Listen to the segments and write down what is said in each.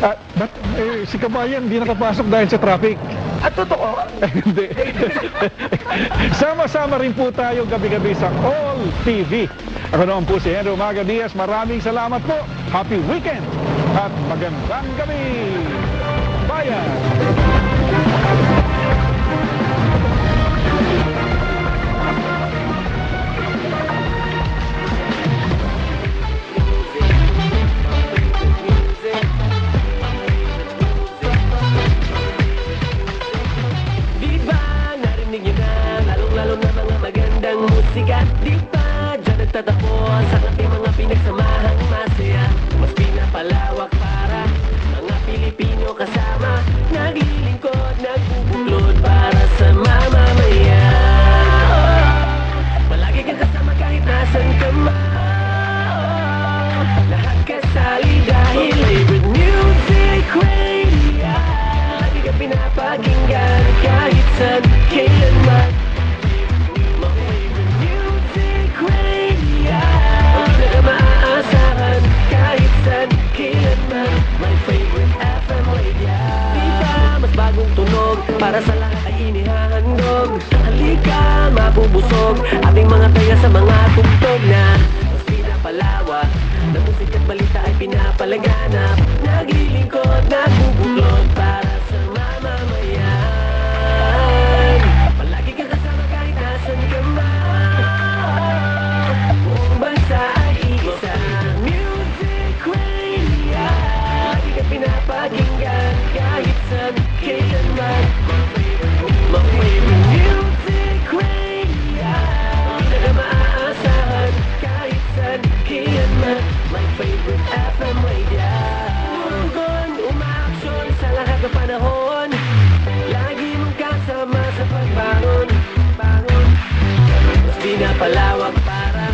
Ba't si Kabayan di nakapasok dahil sa traffic? At totoo? Hindi. Sama-sama rin po tayo gabi-gabi sa All TV. Ako naman po si Henry Umaga Diaz. Maraming salamat po. Happy weekend at magandang gabi. Bayan! Musika, di ba? Diyan nagtatapos ang ating mga pinagsamahang masaya. Mas pinapalawak para mga Pilipino kasama. Naglilingkod, nagbubuklod para sa mamamayan. Palagi kang kasama kahit nasan ka man. Lahat kasali dahil favorite music radio. Di ka pinapakinggan kahit saan, kailanman. My favorite FM radio. Diba, mas bagong tunog para sa lahat ay inihahandog. Halika, mabubusog aming mga taya sa mga tugtog na mas pinapalawak. Na musik at balita ay pinapalaganap. Naglilingkod, nagbubuklod para sa mamamayan. Palagi kang kasama kahit nasan ka man. Buong bansa ay isa. Music radio. Lagi ka pinapakinggan kahit saan, kailanman. My favorite music radio. Hindi na maaasahan kahit saan, kailanman. My favorite FM radio. Tugon, umaaksyon sa lahat ng panahon. Lagi mong kasama sa pagbangon. Mas pinapalawak para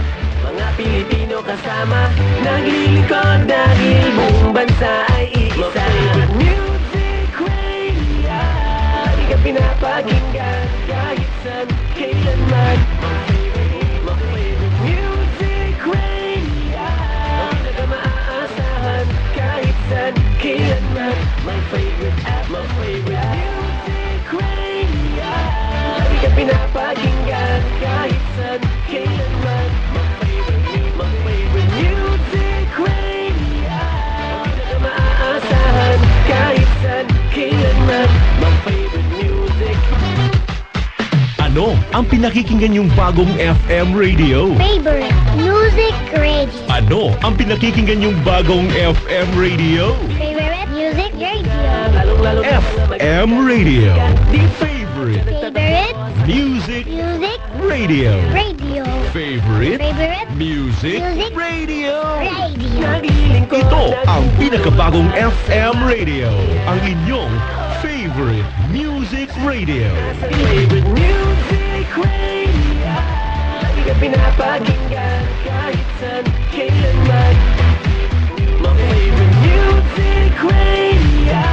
mga Pilipino kasama. Naglilingkod dahil buong bansa ay isa. My music radio. Lagi ka pinapakinggan kahit saan, kailanman. My favorite music radio. Hindi na maaasahan kahit saan, kailanman. My favorite music radio. Lagi ka pinapakinggan kahit saan, kailanman. My favorite music radio. Hindi na maaasahan kahit saan, kailanman. My favorite music. Ano ang pinakikinggan yung bagong FM radio? Favorite music radio. Ano ang pinakikinggan yung bagong FM radio? Favorite music radio. Lalong-lalo na mga FM radio. Favorite Favorite music music radio. radio. Favorite Favorite music music radio. radio. naglilingkod. Ito ang pinakabagong FM radio. Ang inyong favorite music radio. Favorite music radio. Lagi ka pinapakinggan kahit saan, kailanman. My favorite music radio.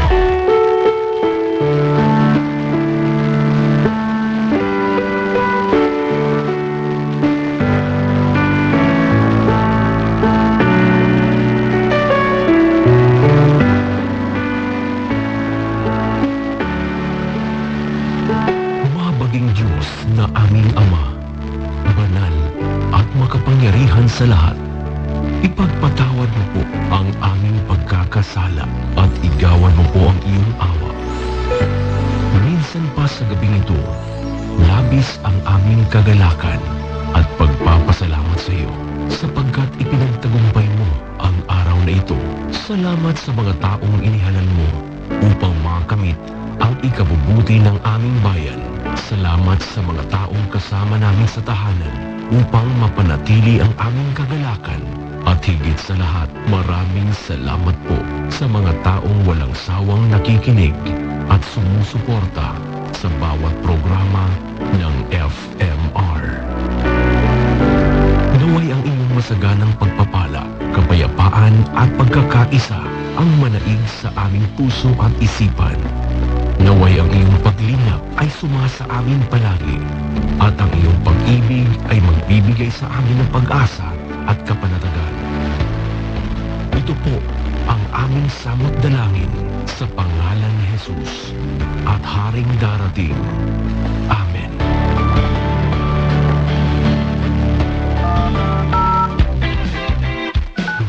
Mabaging Diyos na aming Ama, banal at makapangyarihan sa lahat, ipagpatawad mo po ang aming pagkakasala at igawan mo po ang iyong awa. Minsan pa sa gabing ito, labis ang aming kagalakan at pagpapasalamat sa iyo sapagkat ipinagtagumpay mo ang araw na ito. Salamat sa mga taong inihalal mo upang makamit ang ikabubuti ng aming bayan. Salamat sa mga taong kasama namin sa tahanan upang mapanatili ang aming kagalakan. At higit sa lahat, maraming salamat po sa mga taong walang sawang nakikinig at sumusuporta sa bawat programa ng FMR. Naway ang inyong masaganang pagpapala, kapayapaan at pagkakaisa ang manaig sa aming puso at isipan. Naway ang iyong paglingap ay sumasa amin palagi at ang iyong pag-ibig ay magbibigay sa amin ng pag-asa at kapanatagan. Ito po ang aming samot dalangin sa pangalan ni Jesus at Haring darating. Amen.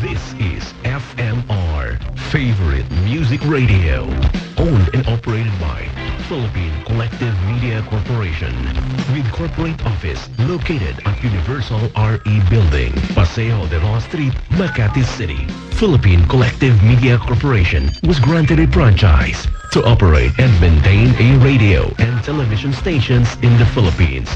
This is FMR, Favorite Music Radio, owned and operated by Philippine Collective Media Corporation, with corporate office located at Universal RE Building, Paseo de los Street, Makati City. Philippine Collective Media Corporation was granted a franchise to operate and maintain a radio and television stations in the Philippines.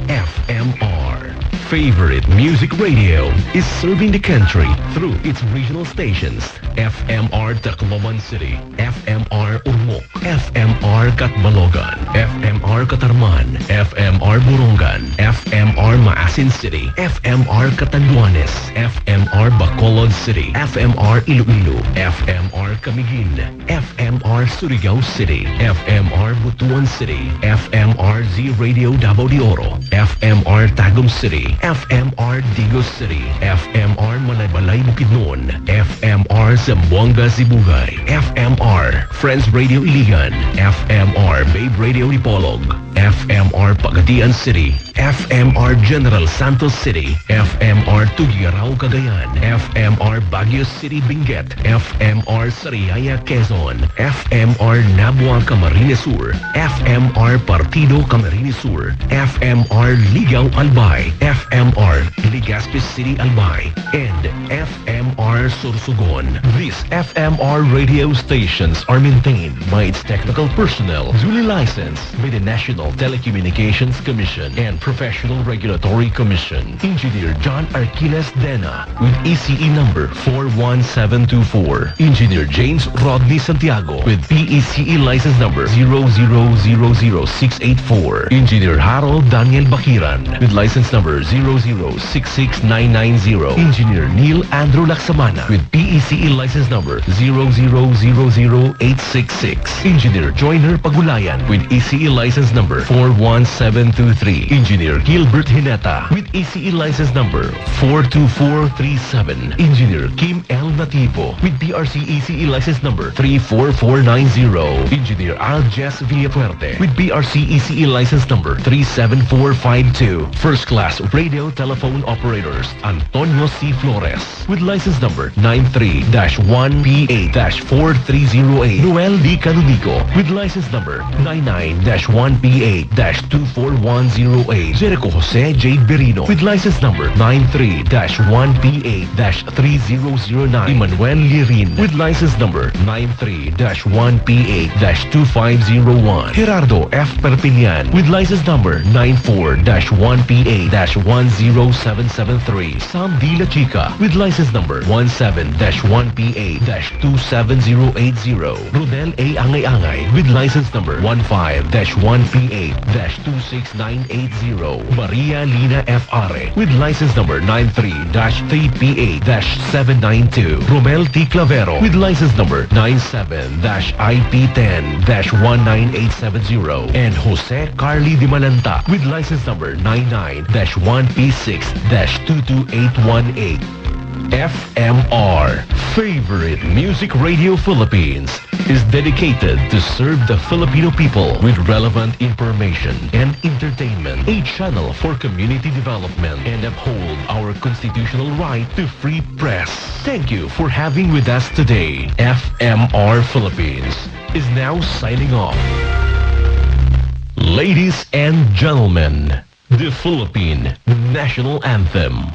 FMR, Favorite Music Radio, is serving the country through its regional stations: FMR Tacloban City, FMR Urmok, FMR Catbalogan, FMR Catarman, FMR Borongan, FMR Maasin City, FMR Catanduanes, FMR Bacolod City, FMR Iloilo, FMR Camiguin, FMR Surigao City, FMR Butuan City, FMR Z Radio Davao de Oro, FMR Tagum City, FMR Digos City, FMR Manaybalay Bukidnon, FMR Zamboanga Sibugay, FMR Friends Radio Iligan, FMR Babe Radio Dipolog, FMR Pagadian City, FMR General Santos City, FMR Tugigaraw Cagayan, FMR Baguio City Benguet, FMR Sariaya Quezon, FMR Nabua Camarines Sur, FMR Partido Camarines Sur, FMR Ligaw Albay, FMR Legazpi City Albay, and FMR Sorsogon. These FMR radio stations are maintained by its technical personnel, duly licensed by the National Telecommunications Commission and Professional Regulatory Commission. Engineer John Arquiles Dena with ECE number 41724. Engineer James Rodney Santiago with PECE license number 0000684. Engineer Harold Daniel Bakiran with license number 0066990. Engineer Neil Andrew Laksamana with PECE license number 0000866. Engineer Joyner Pagulayan with ECE license number 41723. Engineer Gilbert Hineta with ECE license number 42437. Engineer Kim L. Nativo with PRC ECE license number 34490. Engineer Aljes Villafuerte with PRC ECE license number 37452. First class radio telephone operators Antonio C. Flores with license number 93-1P8-4308. Noel D. Canonico with license number 99-1P8-24108. Jericho Jose J. Berino with license number 93-1P8-3009. Emmanuel Lirin with license number 93-1P8-2501. Gerardo F. Perpignan with license number 94-1P8-10773. Sam D. La Chica with license number 17-1P8-27080. Rodel A. Angay-Angay with license number 15-1P8-26980. Maria Lina F. Are with license number 93-3P8-792. Romel T. Clavero with license number 97-IP10-19870. And Jose Carly Di Malanta with license number 99-1P6-22818. FMR, Favorite Music Radio Philippines, is dedicated to serve the Filipino people with relevant information and entertainment, a channel for community development, and uphold our constitutional right to free press. Thank you for having with us today. FMR Philippines is now signing off. Ladies and gentlemen, the Philippine National Anthem.